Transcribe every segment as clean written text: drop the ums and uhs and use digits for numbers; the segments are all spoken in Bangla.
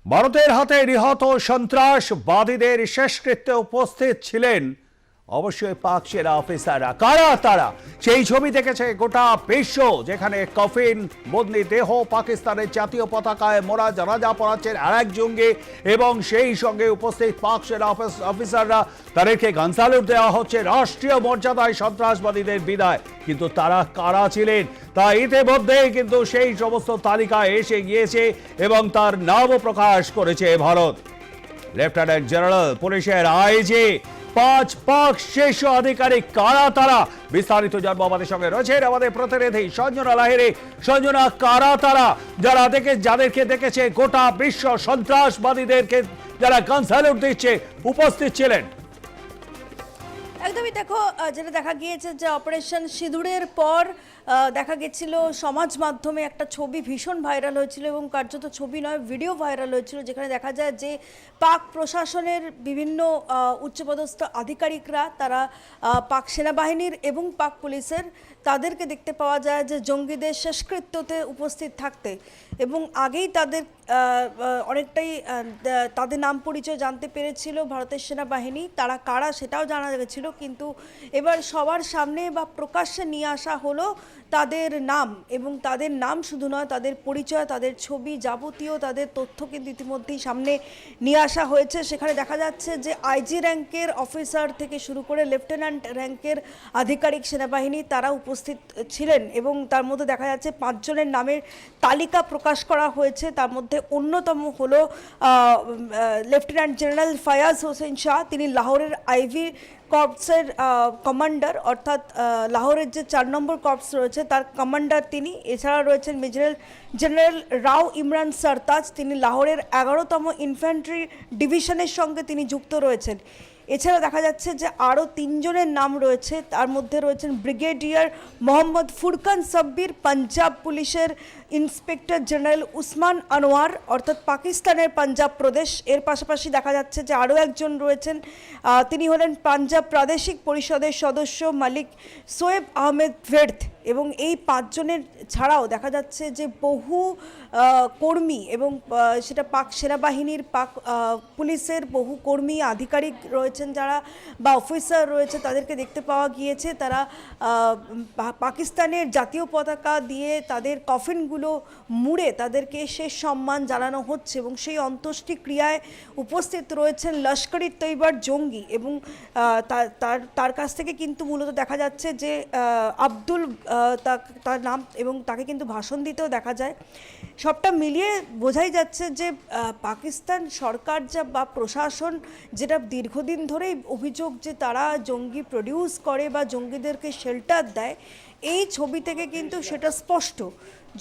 ভারতের হাতে নিহত সন্ত্রাসবাদীদের শেষকৃত্যে উপস্থিত ছিলেন অবশ্যই পাক সেনা অফিসাররা। কারা তারা? সেই ছবি দেখেছে গোটা বিশ্ব, যেখানে কফিন বন্দি দেহ পাকিস্তানের জাতীয় পতাকায় মোড়া জানাজা পড়াচ্ছেন আরেক জঙ্গি এবং সেই সঙ্গে উপস্থিত পাক সেনা অফিসাররা। তাদেরকে গান স্যালুট দেওয়া হচ্ছে, রাষ্ট্রীয় মর্যাদায় সন্ত্রাসবাদীদের বিদায়। কিন্তু তারা কারা ছিলেন তা ইতিমধ্যেই কিন্তু সেই সমস্ত তালিকায় এসে গিয়েছে এবং তার নামও প্রকাশ করেছে ভারত। লেফটেন্যান্ট জেনারেল পুলিশের আইজি, 5 পাক শীর্ষ আধিকারিক। কারা তারা? বিস্তারিত জানবো, আমাদের সঙ্গে রয়েছেন আমাদের প্রতিনিধি সঞ্জনা লাহিড়ী। সঞ্জনা, কারা তারা যাদেরকে দেখেছে গোটা বিশ্ব, সন্ত্রাসবাদীদেরকে যারা গান স্যালুট দিচ্ছে, উপস্থিত ছিলেন? একদমই, দেখো যেটা দেখা গিয়েছে যে অপারেশন সিঁদুরের পর দেখা গেছিল সমাজ মাধ্যমে একটা ছবি ভীষণ ভাইরাল হয়েছিল এবং কার্যত ছবি নয়, ভিডিও ভাইরাল হয়েছিল, যেখানে দেখা যায় যে পাক প্রশাসনের বিভিন্ন উচ্চপদস্থ আধিকারিকরা, তারা পাক সেনাবাহিনীর এবং পাক পুলিশের, তাদেরকে দেখতে পাওয়া যায় যে জঙ্গিদের শেষকৃত্যতে উপস্থিত থাকতে। এবং আগেই তাদের অনেকটাই তাদের নাম পরিচয় জানতে পেরেছিল ভারতের সেনাবাহিনী, তারা কারা সেটাও জানা গেছিল। কিন্তু এবার সবার সামনে বা প্রকাশ্যে নিয়ে আসা হলো তাদের নাম, এবং তাদের নাম শুধু নয়, তাদের পরিচয়, তাদের ছবি, যাবতীয় তাদের তথ্য কিন্তু ইতিমধ্যেই সামনে নিয়ে আসা হয়েছে। সেখানে দেখা যাচ্ছে যে আইজি র্যাঙ্কের অফিসার থেকে শুরু করে লেফটেন্যান্ট র্যাঙ্কের আধিকারিক সেনাবাহিনী তারা উপস্থিত ছিলেন এবং তার মধ্যে দেখা যাচ্ছে 5 জনের নামের তালিকা প্রকাশ করা হয়েছে। তার মধ্যে অন্যতম হলো লেফটেন্যান্ট জেনারেল ফায়াজ হোসেন শাহ, তিনি লাহোরের আইভি কর্পসের কমান্ডার, অর্থাৎ লাহোরের যে 4 নম্বর কর্পস রয়েছে তার কমান্ডার তিনি। এছাড়া রয়েছেন মেজর জেনারেল রাও ইমরান সরতাজ, তিনি লাহোরের 11তম ইনফ্যান্ট্রি ডিভিশনের সঙ্গে তিনি যুক্ত রয়েছেন। এছাড়া দেখা যাচ্ছে যে আরও 3 জনের নাম রয়েছে, তার মধ্যে রয়েছেন ব্রিগেডিয়ার মোহাম্মদ ফুরকান সাব্বির, পাঞ্জাব পুলিশের ইন্সপেক্টর জেনারেল উসমান আনোয়ার, অর্থাৎ পাকিস্তানের পাঞ্জাব প্রদেশ। এর পাশাপাশি দেখা যাচ্ছে যে আরও একজন রয়েছেন, তিনি হলেন পাঞ্জাব প্রাদেশিক পরিষদের সদস্য মালিক সোয়েব আহমেদ ভের্থ। এবং এই 5 জনের ছাড়াও দেখা যাচ্ছে যে বহু কর্মী এবং সেটা পাক সেনাবাহিনীর, পাক পুলিশের বহু কর্মী আধিকারিক রয়েছেন যারা, বা অফিসার রয়েছে, তাদেরকে দেখতে পাওয়া গিয়েছে। তারা পাকিস্তানের জাতীয় পতাকা দিয়ে তাদের কফিনগুলো মুড়ে তাদেরকে শেষ সম্মান জানানো হচ্ছে এবং সেই অন্ত্যেষ্টিক্রিয়ায় উপস্থিত রয়েছেন লস্কর-ই তৈয়বার জঙ্গি। এবং তার কাছ থেকে কিন্তু মূলত দেখা যাচ্ছে যে আব্দুল, তার নাম, এবং তাকে কিন্তু ভাষণ দিতেও দেখা যায়। সবটা মিলিয়ে বোঝাই যাচ্ছে যে পাকিস্তান সরকার বা প্রশাসন, যেটা দীর্ঘদিন ধরেই অভিযোগ যে তারা জঙ্গি প্রডিউস করে বা জঙ্গিদেরকে শেল্টার দেয়, এই ছবি থেকে কিন্তু সেটা স্পষ্ট।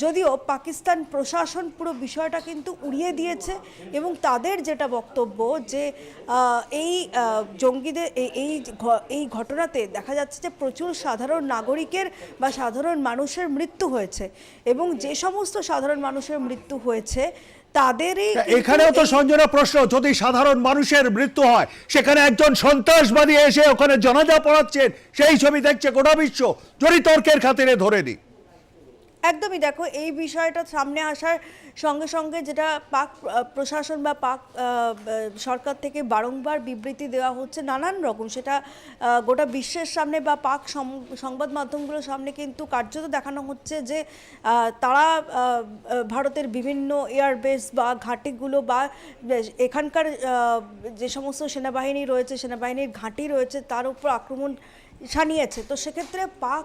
যদিও পাকিস্তান প্রশাসন পুরো বিষয়টা কিন্তু উড়িয়ে দিয়েছে এবং তাদের যেটা বক্তব্য যে এই জঙ্গিদের এই ঘটনাতে দেখা যাচ্ছে যে প্রচুর সাধারণ নাগরিকের বা সাধারণ মানুষের মৃত্যু হয়েছে, এবং যে সমস্ত সাধারণ মানুষের মৃত্যু হয়েছে তাদেরই। এখানেও তো সঞ্জনা প্রশ্ন, যদি সাধারণ মানুষের মৃত্যু হয়, সেখানে একজন সন্ত্রাসবাদী এসে ওখানে জানাজা পড়াচ্ছেন, সেই ছবি দেখছে গোটা বিশ্ব, যদি তর্কের খাতিরে ধরে নিই। একদমই, দেখো এই বিষয়টা সামনে আসার সঙ্গে সঙ্গে যেটা পাক প্রশাসন বা পাক সরকার থেকে বারংবার বিবৃতি দেওয়া হচ্ছে নানান রকম, সেটা গোটা বিশ্বের সামনে বা পাক সংবাদ মাধ্যমগুলোর সামনে কিন্তু কার্যত দেখানো হচ্ছে যে তারা ভারতের বিভিন্ন এয়ারবেস বা ঘাঁটিগুলো বা এখানকার যে সমস্ত সেনাবাহিনী রয়েছে, সেনাবাহিনীর ঘাঁটি রয়েছে, তার উপর আক্রমণ শানিয়েছে। তো সেক্ষেত্রে পাক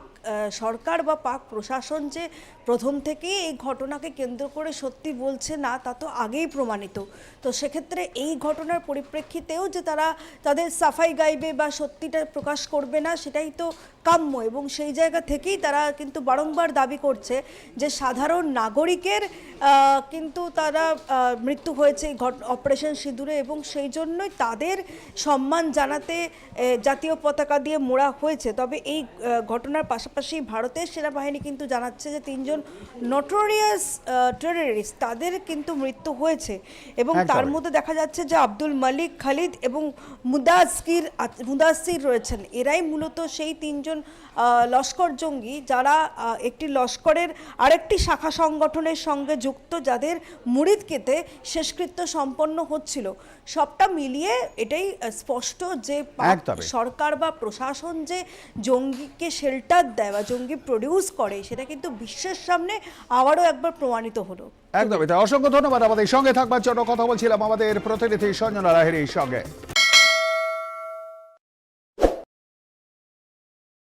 সরকার বা পাক প্রশাসন যে প্রথম থেকেই এই ঘটনাকে কেন্দ্র করে সত্যি বলছে না, তা তো আগেই প্রমাণিত। তো সেক্ষেত্রে এই ঘটনার পরিপ্রেক্ষিতেও যে তারা তাদের সাফাই গাইবে বা সত্যিটা প্রকাশ করবে না, সেটাই তো কাম্য। এবং সেই জায়গা থেকেই তারা কিন্তু বারংবার দাবি করছে যে সাধারণ নাগরিকের কিন্তু তারা মৃত্যু হয়েছে অপারেশন সিঁদুরে, এবং সেই জন্যই তাদের সম্মান জানাতে জাতীয় পতাকা দিয়ে মোড়া হয়েছে। তবে এই ঘটনার পাশাপাশি ভারতের সেনাবাহিনী কিন্তু জানাচ্ছে যে 3 জন নোটোরিয়াস টেররিস্ট, তাদের কিন্তু মৃত্যু হয়েছে। এবং তার মধ্যে দেখা যাচ্ছে যে আব্দুল মালিক খালিদ এবং মুদাসির রয়েছেন। এরাই মূলত সেই 3 জন একজন লস্কর জঙ্গি, যারা একটি লস্করের আরেকটি শাখা সংগঠনের সঙ্গে যুক্ত, যাদের মুরিদকেতে শেষকৃত্য সম্পন্ন হচ্ছিল। সবটা মিলিয়ে এটাই স্পষ্ট যে একদমই। সরকার বা প্রশাসন যে জঙ্গিকে শেল্টার দেয় বা জঙ্গি প্রডিউস করে, সেটা কিন্তু বিশ্বের সামনে আবারও একবার প্রমাণিত হলো। একদমই তাই। অসংখ্য ধন্যবাদ আমাদের সঙ্গে থাকবার জন্য। কথা বলছিলাম আমাদের প্রতিনিধি সঞ্জনা লাহিড়ির সঙ্গে।